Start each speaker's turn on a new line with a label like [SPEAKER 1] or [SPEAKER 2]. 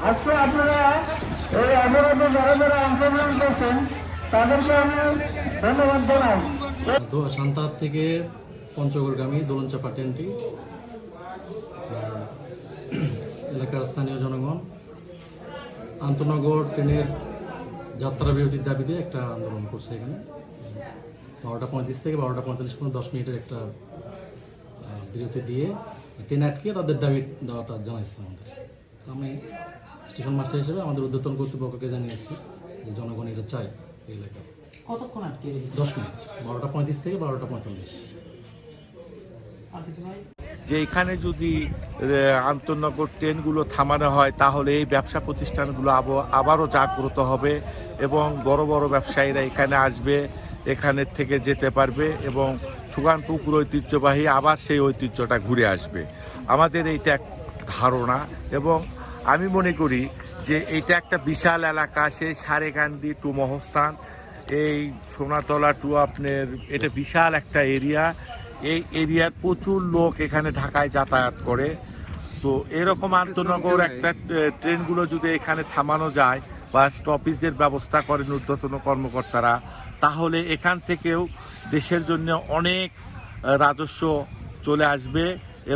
[SPEAKER 1] আজকে আপনারা এই অবরোধে যারা যারা অংশগ্রহণ করছেন তাদেরকে আমি ধন্যবাদ জানাই।
[SPEAKER 2] সান্তাহার থেকে পঞ্চগড়গামী দোলনচাপা ট্রেনটি এলাকার স্থানীয় জনগণ আন্তনগর ট্রেনের যাত্রা বিরতির দাবিতে একটা আন্দোলন করছে। এখানে 12:35 থেকে 12:45 পর্যন্ত 10 মিনিটের একটা বিরতি দিয়ে ট্রেন আটকে তাদের দাবি দেওয়াটা জানাইছে আমাদের। আমি স্টেশন মাস্টার হিসেবে আমাদের ঊর্ধ্বতন কর্তৃপক্ষকে জানিয়েছি যে জনগণ এটা চাই। এই এলাকায়
[SPEAKER 3] কতক্ষণ আটকে
[SPEAKER 2] 10 মিনিট 12:35 থেকে 12:45।
[SPEAKER 4] যে এখানে যদি আন্তনগর ট্রেনগুলো থামানো হয় তাহলে এই ব্যবসা প্রতিষ্ঠানগুলো আবারও জাগ্রত হবে এবং বড় বড় ব্যবসায়ীরা এখানে আসবে, এখানের থেকে যেতে পারবে এবং সুগানপুকুর ঐতিহ্যবাহী আবার সেই ঐতিহ্যটা ঘুরে আসবে। আমাদের এইটা এক ধারণা এবং আমি মনে করি যে এইটা একটা বিশাল এলাকা, সেই সারেকান্দি টু মহস্থান, এই সোনাতলা টু আপনার, এটা বিশাল একটা এরিয়া। এই এরিয়ার প্রচুর লোক এখানে ঢাকায় যাতায়াত করে। তো এরকম আন্তনগর একটা ট্রেনগুলো যদি এখানে থামানো যায় বা স্টপেজের ব্যবস্থা করেন ঊর্ধ্বতন কর্মকর্তারা, তাহলে এখান থেকেও দেশের জন্য অনেক রাজস্ব চলে আসবে